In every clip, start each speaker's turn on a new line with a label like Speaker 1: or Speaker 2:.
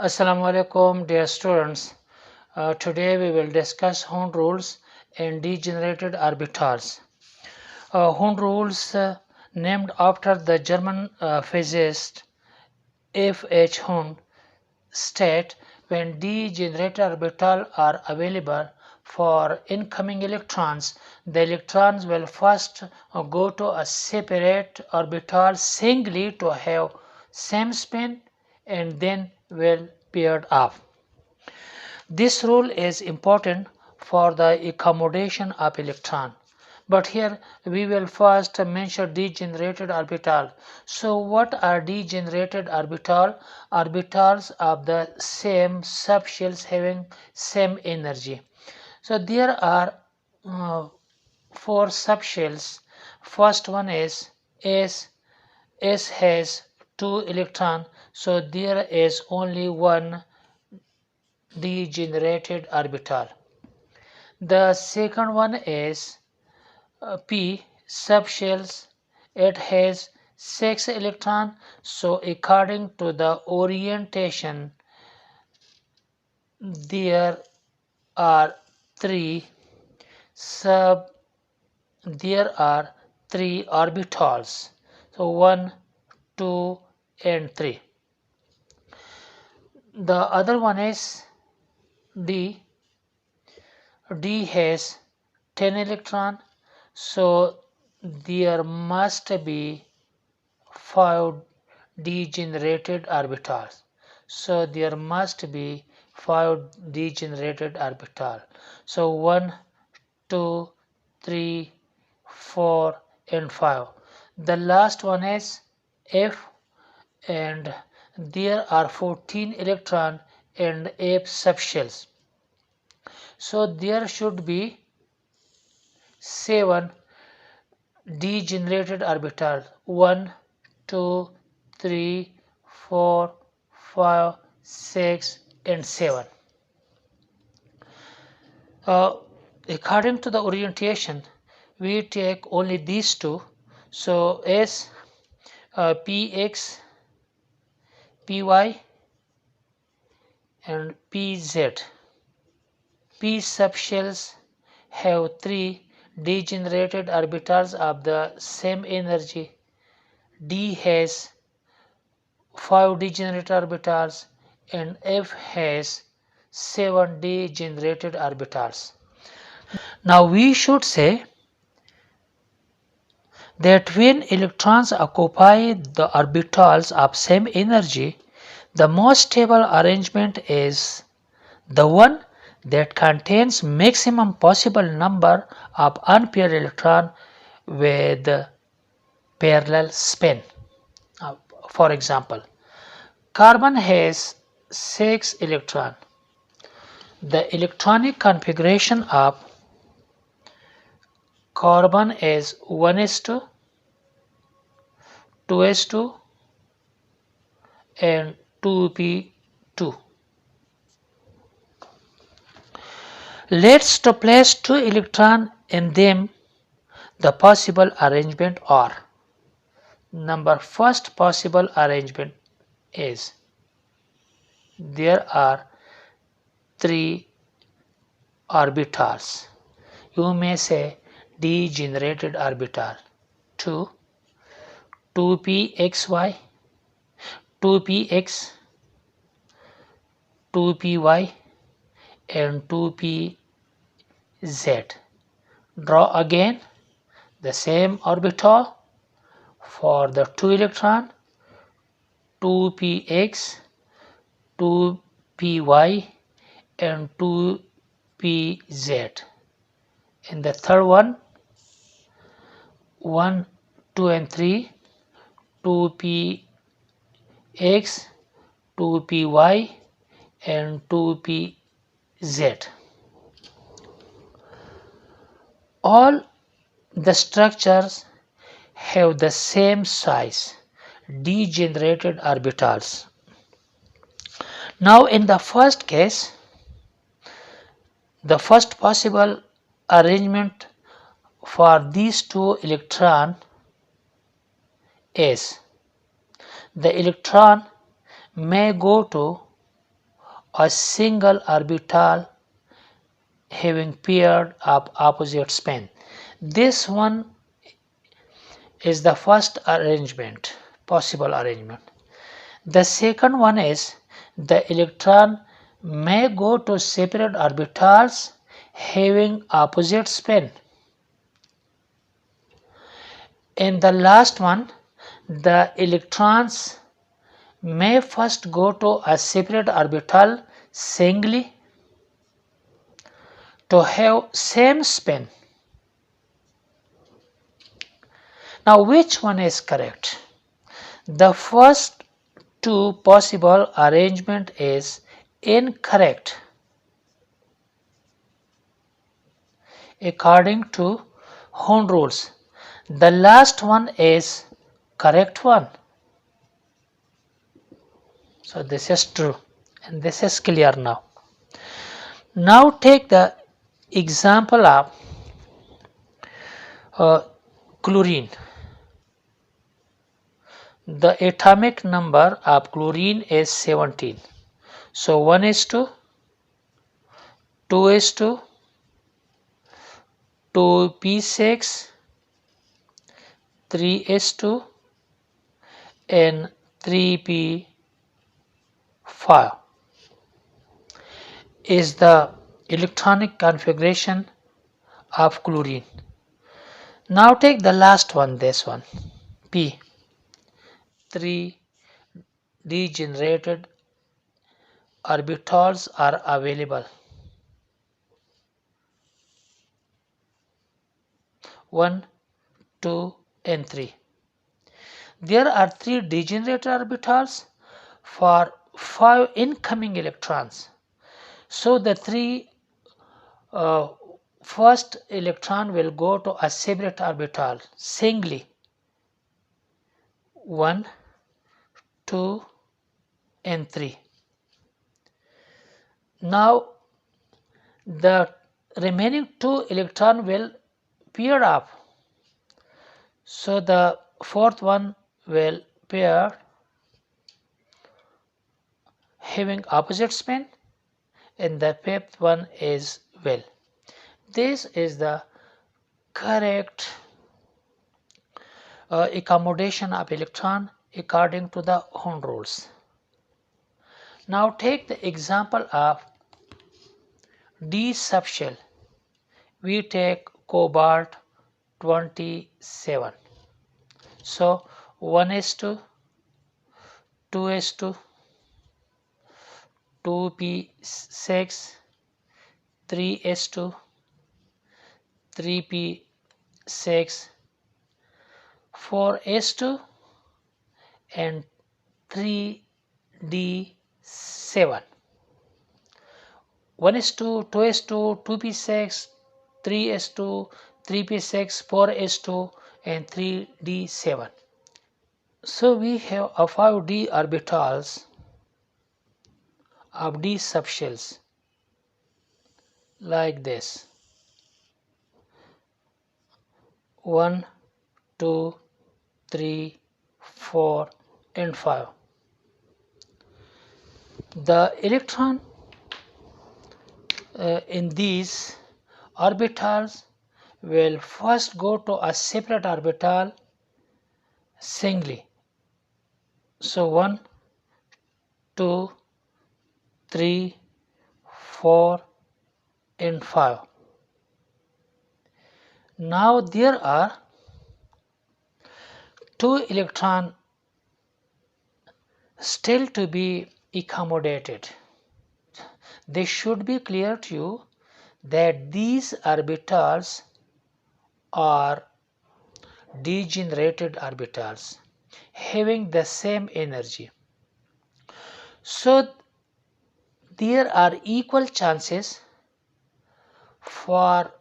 Speaker 1: Assalamu alaikum, dear students. Today we will discuss Hund rules and degenerated orbitals. Hund rules, named after the German physicist F. H. Hund, state when degenerated orbitals are available for incoming electrons, the electrons will first go to a separate orbital singly to have same spin and then will paired off. This rule is important for the accommodation of electron. But here we will first mention degenerated orbital. So what are degenerated orbital? Orbitals of the same subshells having same energy. So there are four subshells. First one is S. S has two electrons, so there is only one degenerated orbital. The second one is P subshells. It has 6 electrons, so according to the orientation there are three orbitals. So 1, 2 and 3. The other one is D. D has 10 electrons, so there must be 5 degenerated orbitals. So there must be 5 degenerated orbitals. So 1, 2, 3, 4 and 5. The last one is F, and there are 14 electrons and 8 subshells. So there should be 7 degenerated orbitals. 1, 2, 3, 4, 5, 6 and 7. According to the orientation, we take only these two. So S, Px, Py and Pz. P subshells have 3 degenerated orbitals of the same energy. D has 5 degenerated orbitals and F has 7 degenerated orbitals. Now we should say that when electrons occupy the orbitals of same energy, the most stable arrangement is the one that contains maximum possible number of unpaired electrons with parallel spin. For example, carbon has 6 electrons. The electronic configuration of carbon is 1s2, 2s2 and 2p2. Let's to place 2 electrons in them. The possible arrangement are: first possible arrangement is there are 3 orbitals. You may say degenerated orbital. 2, 2pxy, 2px, 2py and 2pz. Draw again the same orbital for the 2 electron, 2px, 2py and 2pz. In the third one, 1, 2 and 3, 2px, 2py and 2pz. All the structures have the same size, degenerated orbitals. Now in the first case, the first possible arrangement for these 2 electrons is the electron may go to a single orbital having paired of opposite spin. This one is the first arrangement, possible arrangement. The second one is the electron may go to separate orbitals having opposite spin. In the last one, the electrons may first go to a separate orbital singly to have same spin. Now which one is correct? The first two possible arrangement is incorrect according to Hund rules. The last one is correct one. So this is true and this is clear now. Now take the example of chlorine. The atomic number of chlorine is 17. So 1s2, 2s2, 2p6, 3s2 and 3p5 is the electronic configuration of chlorine. Now take the last one, this one, p. 3 degenerated orbitals are available. 1, 2 and 3. There are 3 degenerated orbitals for 5 incoming electrons. So the 3 first electron will go to a separate orbital singly. 1, 2 and 3. Now the remaining 2 electron will pair up. So the fourth one will pair having opposite spin and the fifth one is well. This is the correct accommodation of electron according to the Hund rules. Now take the example of D subshell. We take cobalt 27. So 1s2, 2s2, 2p6, 3s2, 3p6, 4s2 and 3d7. 1s2, 2s2, 2p6, 3s2, 3p6, 4s2 and 3d7. So we have a 5d orbitals of d subshells like this. 1, 2, 3, 4 and 5. The electron in these orbitals will first go to a separate orbital singly. So 1, 2, 3, 4 and 5. Now there are 2 electrons still to be accommodated. They should be clear to you that these orbitals are degenerated orbitals having the same energy. So there are equal chances for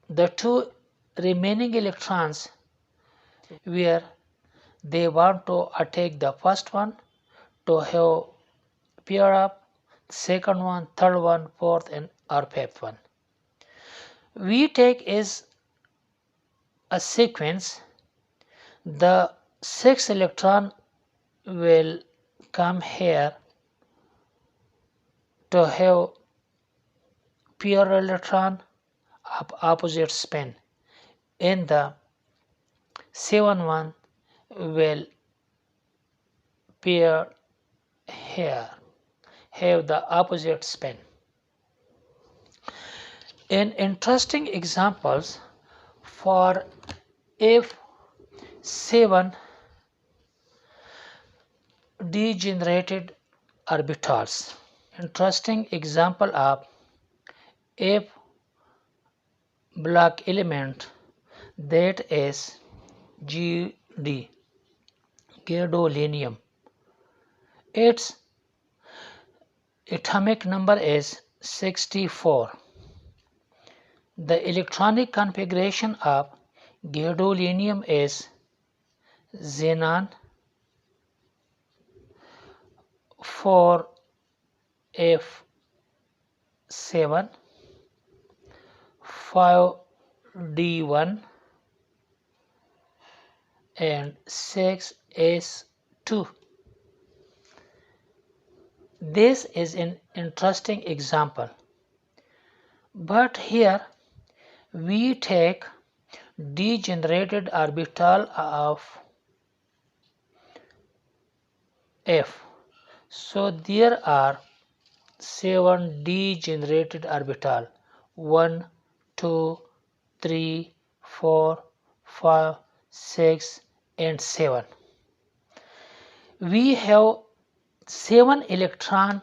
Speaker 1: the 2 remaining electrons where they want to attack the first one to have pair up, second one, third one, fourth and or fifth one. We take as a sequence the 6th electron will come here to have pure electron of opposite spin. In the 7-1 will pair here have the opposite spin. In interesting examples for F7 degenerated orbitals. Interesting example of F block element, that is GD, gadolinium. Its atomic number is 64. The electronic configuration of gadolinium is xenon 4f7 5d1 and 6s2. This is an interesting example, but here we take degenerated orbital of F. So there are 7 degenerated orbital: 1, 2, 3, 4, 5, 6 and 7. We have 7 electrons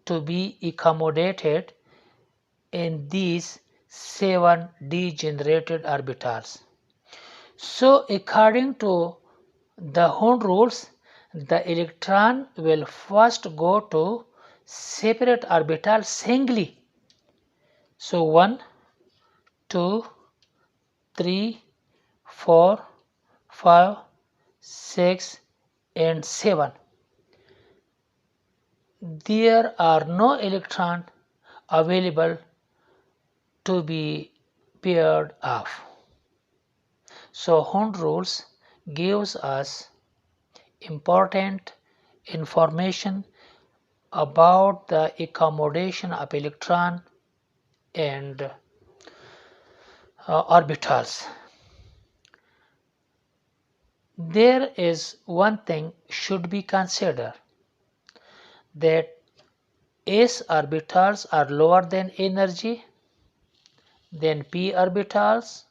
Speaker 1: to be accommodated in these 7 degenerated orbitals. So according to the Hund rules, the electron will first go to separate orbital singly. So 1, 2, 3, 4, 5, 6 and 7. There are no electrons available to be paired off. So Hund rules gives us important information about the accommodation of electron and orbitals. There is one thing should be considered, that s orbitals are lower than energy than p orbitals,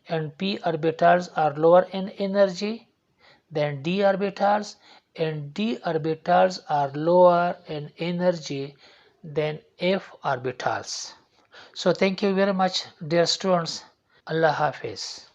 Speaker 1: and p orbitals are lower in energy than d orbitals, and d orbitals are lower in energy than f orbitals. So thank you very much, dear students. Allah Hafiz.